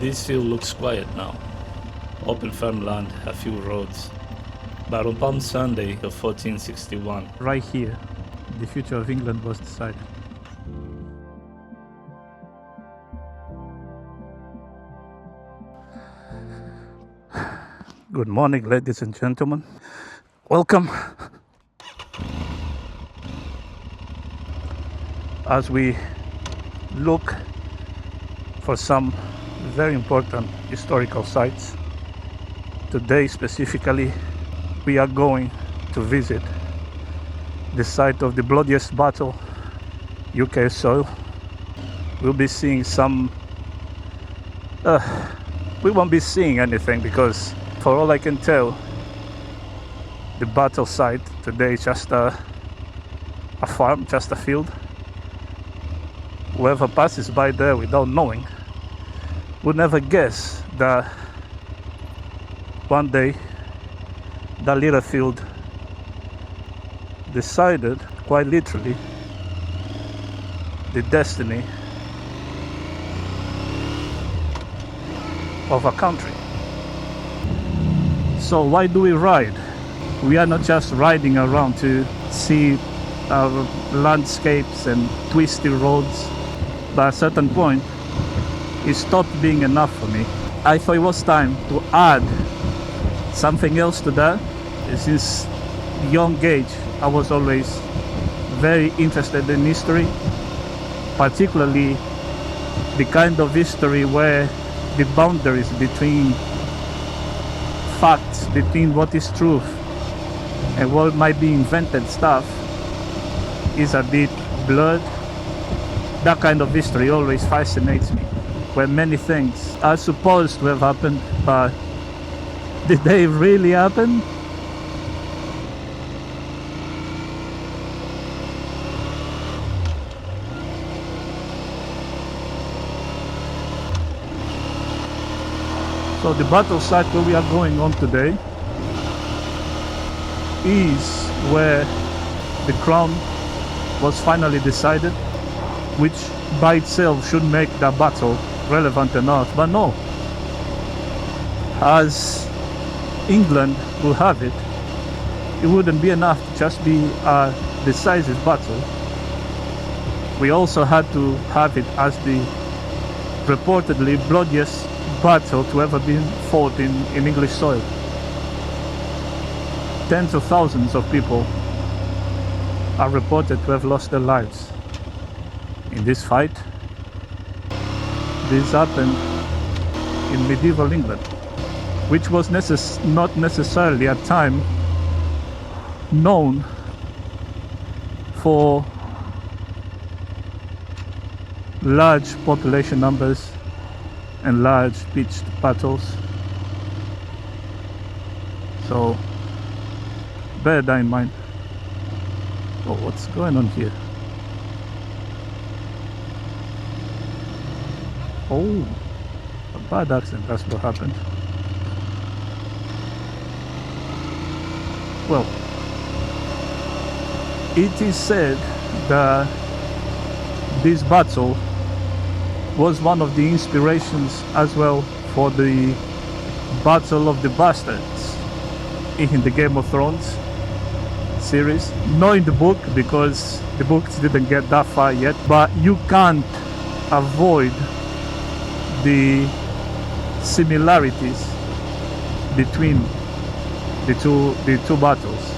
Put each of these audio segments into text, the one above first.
This field looks quiet now. Open farmland, a few roads. But on Palm Sunday of 1461, right here, the future of England was decided. Good morning, ladies and gentlemen. Welcome. As we look for some very important historical sites, today specifically, we are going to visit the site of the bloodiest battle, UK soil. We'll be seeing some... we won't be seeing anything because, for all I can tell, the battle site today is just a farm, just a field. Whoever passes by there without knowing would never guess that one day that little field decided, quite literally, the destiny of a country. So why do we ride? We are not just riding around to see landscapes and twisty roads, but at a certain point it stopped being enough for me. I thought it was time to add something else to that. Since young age, I was always very interested in history, particularly the kind of history where the boundaries between facts, between what is truth and what might be invented stuff is a bit blurred. That kind of history always fascinates me, where many things are supposed to have happened, but did they really happen? So the battle site where we are going on today is where the crown was finally decided, which by itself should make that battle relevant enough, but no. As England will have it, it wouldn't be enough to just be a decisive battle. We also had to have it as the reportedly bloodiest battle to ever be fought in English soil. Tens of thousands of people are reported to have lost their lives in this fight. This happened in medieval England, which was not necessarily a time known for large population numbers and large pitched battles. So bear that in mind. Oh, what's going on here? Oh, a bad accident, that's what happened. Well, it is said that this battle was one of the inspirations as well for the Battle of the Bastards in the Game of Thrones series. Not in the book, because the books didn't get that far yet, but you can't avoid the similarities between the two battles.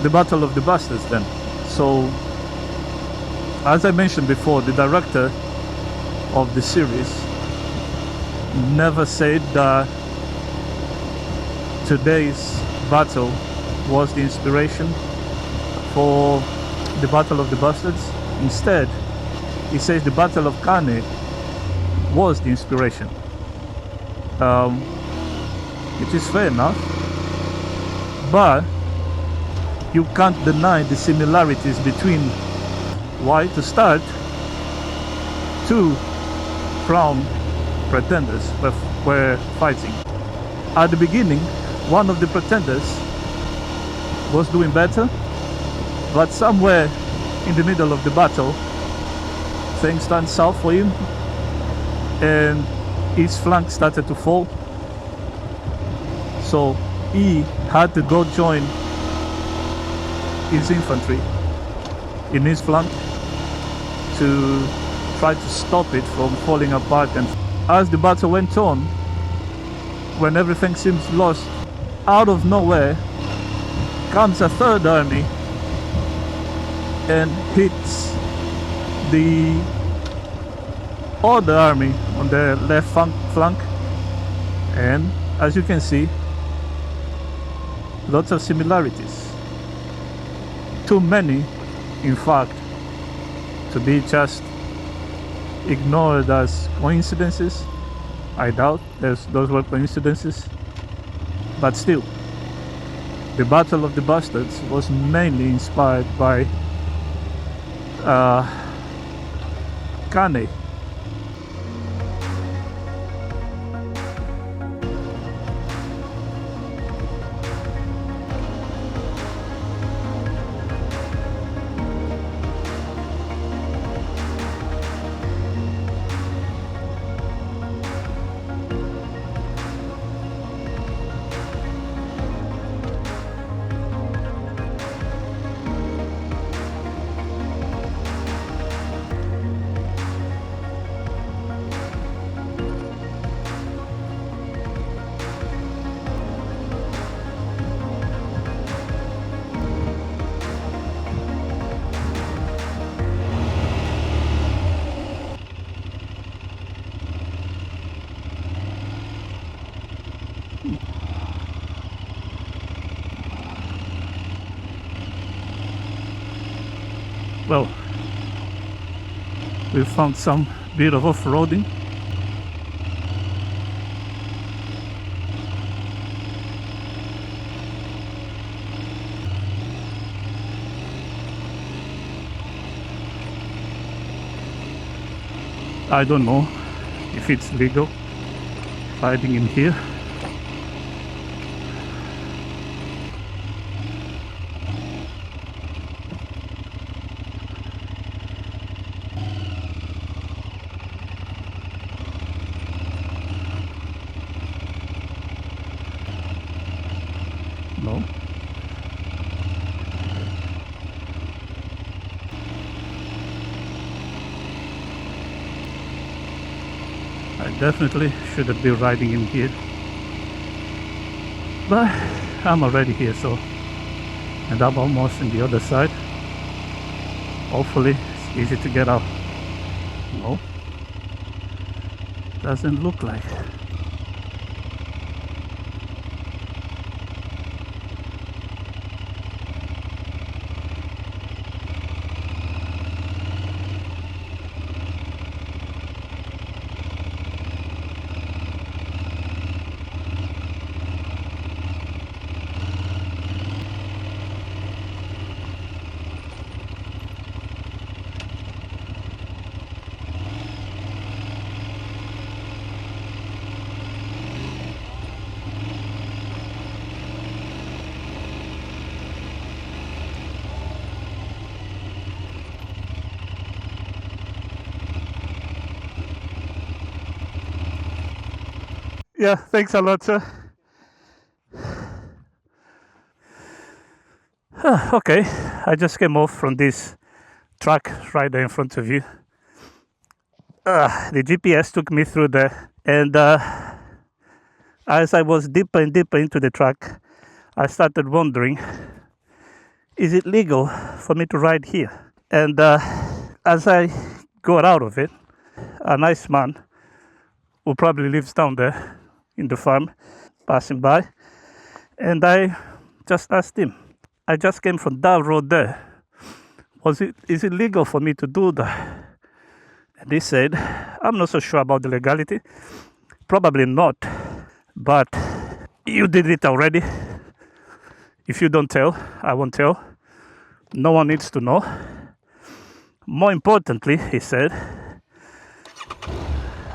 The Battle of the Bastards then. So, as I mentioned before, the director of the series never said that today's battle was the inspiration for the Battle of the Bastards. Instead, he says the Battle of Cannae was the inspiration, which is fair enough, but you can't deny the similarities between, why, to start, two crown pretenders were fighting. At the beginning, one of the pretenders was doing better, but somewhere in the middle of the battle, things turned south for him, and his flank started to fall. So he had to go join his infantry in his flank to try to stop it from falling apart. And as the battle went on, when everything seems lost, out of nowhere comes a third army and hits the other army on the left flank. And as you can see, lots of similarities. Too many, in fact, to be just ignored as coincidences. I doubt those were coincidences. But still, the Battle of the Bastards was mainly inspired by Kane. Well, we found some bit of off-roading. I don't know if it's legal riding in here. No. I definitely shouldn't be riding in here, but I'm already here, so, and I'm almost on the other side. Hopefully it's easy to get out. No, doesn't look like. Yeah, thanks a lot, sir. Okay, I just came off from this track right there in front of you. The GPS took me through there, and as I was deeper and deeper into the track, I started wondering, is it legal for me to ride here? And as I got out of it, a nice man who probably lives down there in the farm, passing by, and I just asked him, I just came from that road there, is it legal for me to do that? And he said, I'm not so sure about the legality, probably not, but you did it already. If you don't tell, I won't tell. No one needs to know. More importantly, he said,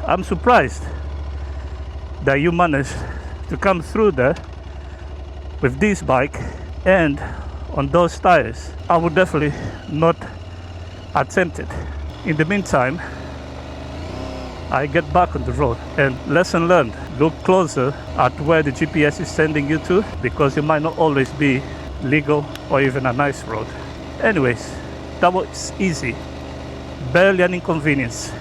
I'm surprised that you managed to come through there with this bike and on those tires, I would definitely not attempt it. In the meantime, I get back on the road, and lesson learned, look closer at where the GPS is sending you to, because it might not always be legal or even a nice road. Anyways, that was easy, barely an inconvenience.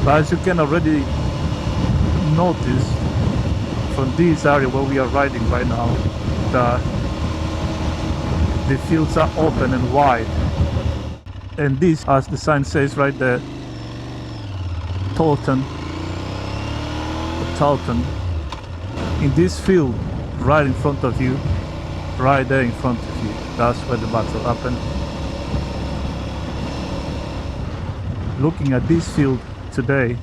But as you can already notice from this area where we are riding right now, the fields are open and wide. And this, as the sign says right there, Towton. In this field, right in front of you, right there in front of you, that's where the battle happened. Looking at this field today,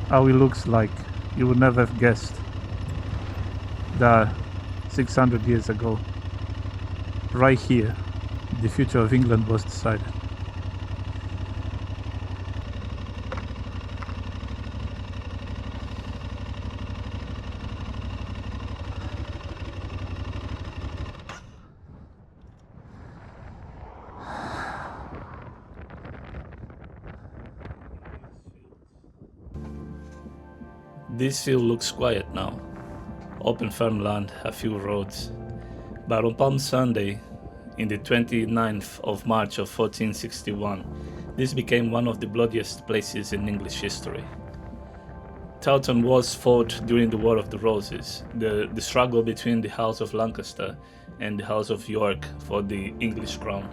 how it looks like, you would never have guessed that 600 years ago, right here, the future of England was decided. This field looks quiet now. Open farmland, a few roads. But on Palm Sunday, in the 29th of March of 1461, this became one of the bloodiest places in English history. Towton was fought during the War of the Roses, the struggle between the House of Lancaster and the House of York for the English crown.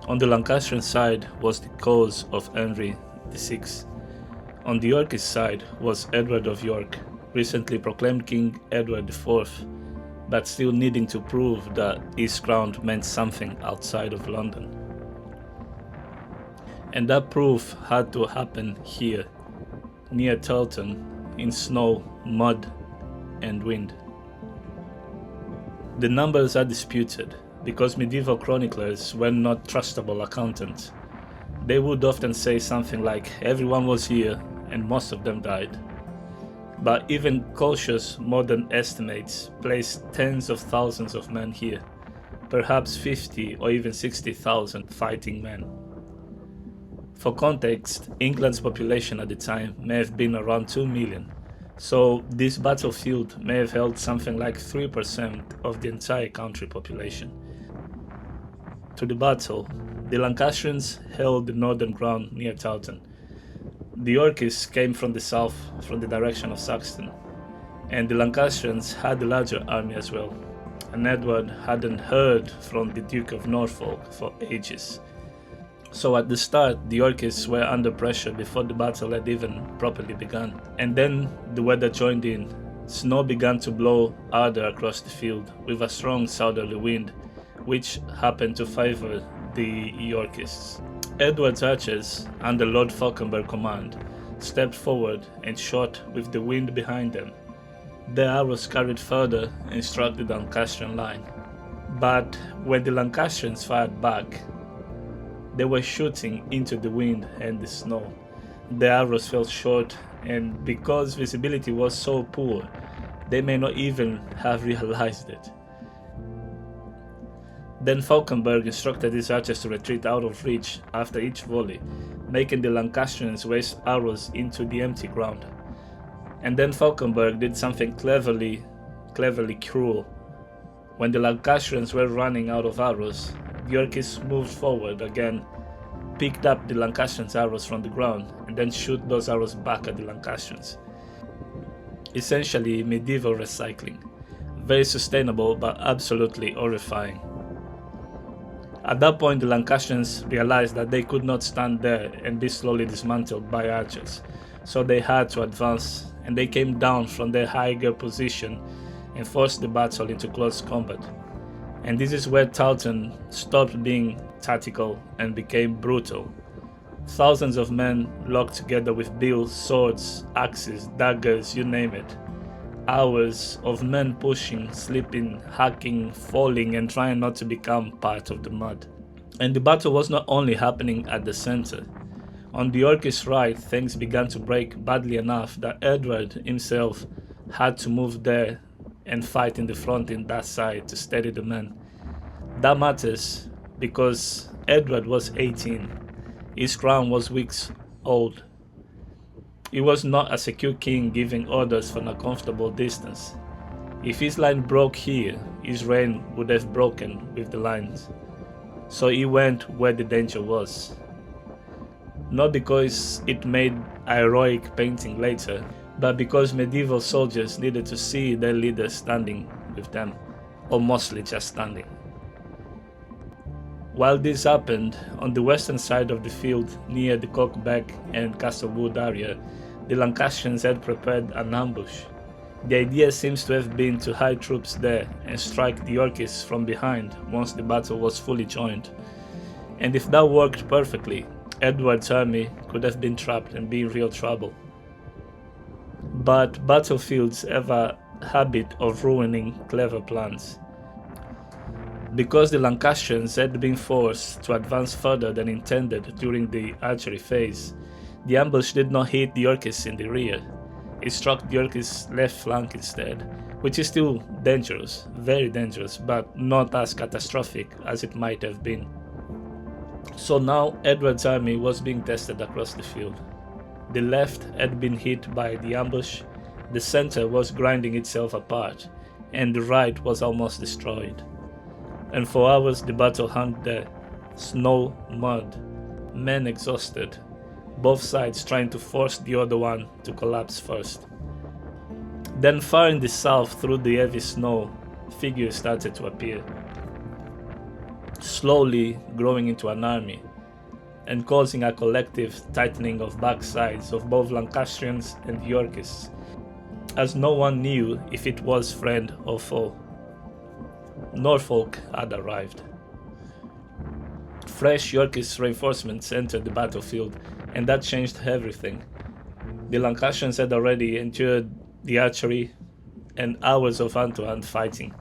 On the Lancastrian side was the cause of Henry VI. On the Yorkist side was Edward of York, recently proclaimed King Edward IV, but still needing to prove that his crown meant something outside of London. And that proof had to happen here, near Towton, in snow, mud, and wind. The numbers are disputed, because medieval chroniclers were not trustable accountants. They would often say something like, everyone was here, and most of them died. But even cautious modern estimates place tens of thousands of men here, perhaps 50 or even 60,000 fighting men. For context, England's population at the time may have been around 2 million, so this battlefield may have held something like 3% of the entire country population. to the battle, the Lancastrians held the northern ground near Towton. The Yorkists came from the south, from the direction of Saxton, and the Lancastrians had a larger army as well, and Edward hadn't heard from the Duke of Norfolk for ages. So at the start, the Yorkists were under pressure before the battle had even properly begun. And then the weather joined in. Snow began to blow harder across the field, with a strong southerly wind, which happened to favor the Yorkists. Edward's archers, under Lord Falkenberg's command, stepped forward and shot with the wind behind them. Their arrows carried further and struck the Lancastrian line. But when the Lancastrians fired back, they were shooting into the wind and the snow. Their arrows fell short, and because visibility was so poor, they may not even have realized it. Then Falkenberg instructed his archers to retreat out of reach after each volley, making the Lancastrians waste arrows into the empty ground. And then Falkenberg did something cleverly cruel. When the Lancastrians were running out of arrows, the Yorkists moved forward again, picked up the Lancastrians' arrows from the ground, and then shoot those arrows back at the Lancastrians. Essentially medieval recycling. Very sustainable but absolutely horrifying. At that point, the Lancastrians realized that they could not stand there and be slowly dismantled by archers, so they had to advance, and they came down from their higher position and forced the battle into close combat. And this is where Towton stopped being tactical and became brutal. Thousands of men locked together with bills, swords, axes, daggers, you name it. Hours of men pushing, slipping, hacking, falling, and trying not to become part of the mud. And the battle was not only happening at the center. On the Yorkist right, things began to break badly enough that Edward himself had to move there and fight in the front in that side to steady the men. That matters because Edward was 18. His crown was weeks old. He was not a secure king giving orders from a comfortable distance. If his line broke here, his reign would have broken with the lines. So he went where the danger was. Not because it made a heroic painting later, but because medieval soldiers needed to see their leaders standing with them, or mostly just standing. While this happened, on the western side of the field near the Cockbeck and Castlewood area, the Lancastrians had prepared an ambush. The idea seems to have been to hide troops there and strike the Yorkists from behind once the battle was fully joined. And if that worked perfectly, Edward's army could have been trapped and be in real trouble. But battlefields have a habit of ruining clever plans. Because the Lancastrians had been forced to advance further than intended during the archery phase, the ambush did not hit the Yorkists in the rear. It struck the Yorkists' left flank instead, which is still dangerous, very dangerous, but not as catastrophic as it might have been. So now Edward's army was being tested across the field. The left had been hit by the ambush, the center was grinding itself apart, and the right was almost destroyed. And for hours the battle hung there, snow, mud, men exhausted, both sides trying to force the other one to collapse first. Then far in the south, through the heavy snow, figures started to appear, slowly growing into an army, and causing a collective tightening of backsides of both Lancastrians and Yorkists, as no one knew if it was friend or foe. Norfolk had arrived. Fresh Yorkist reinforcements entered the battlefield, and that changed everything. The Lancastrians had already endured the archery and hours of hand-to-hand fighting.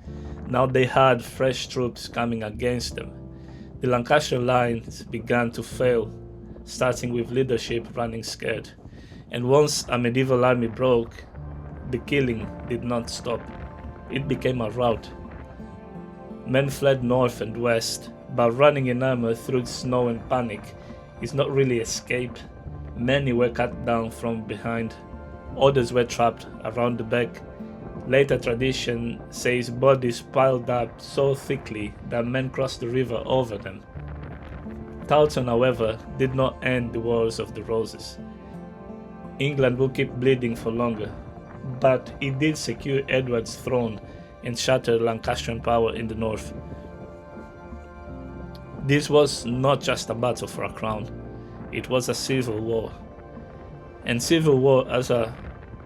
Now they had fresh troops coming against them. The Lancastrian lines began to fail, starting with leadership running scared. And once a medieval army broke, the killing did not stop. It became a rout. Men fled north and west, but running in armor through snow and panic is not really escape. Many were cut down from behind, others were trapped around the back, Later tradition says bodies piled up so thickly that men crossed the river over them. Towton, however, did not end the Wars of the Roses. England will keep bleeding for longer, but it did secure Edward's throne and shatter Lancastrian power in the north. This was not just a battle for a crown, it was a civil war. And civil war has a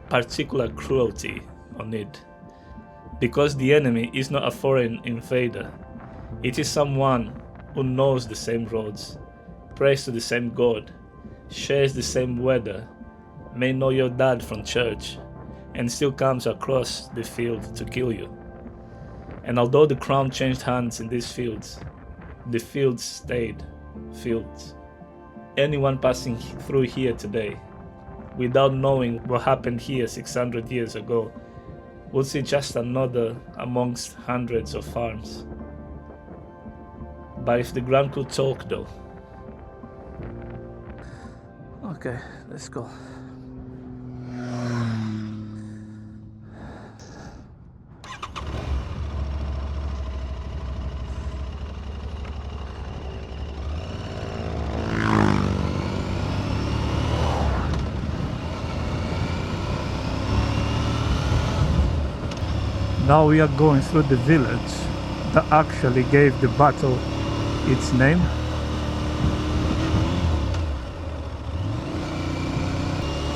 particular cruelty on it, because the enemy is not a foreign invader, it is someone who knows the same roads, prays to the same God, shares the same weather, may know your dad from church, and still comes across the field to kill you. And although the crown changed hands in these fields, the fields stayed fields. Anyone passing through here today, without knowing what happened here 600 years ago, will see just another amongst hundreds of farms. But if the ground could talk though. Okay, let's go. Now we are going through the village that actually gave the battle its name.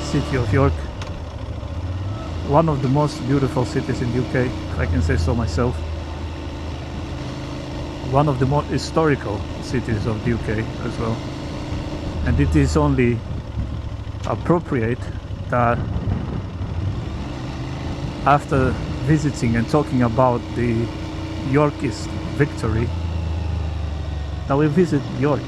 City of York. One of the most beautiful cities in the UK, if I can say so myself. One of the more historical cities of the UK as well. And it is only appropriate that after visiting and talking about the Yorkist victory, now we visit York.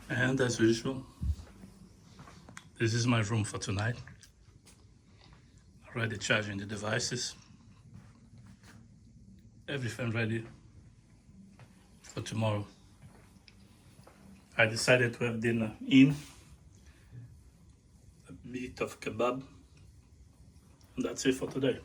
And as usual, this is my room for tonight. Already charging the devices. Everything ready for tomorrow. I decided to have dinner in, a bit of kebab, and that's it for today.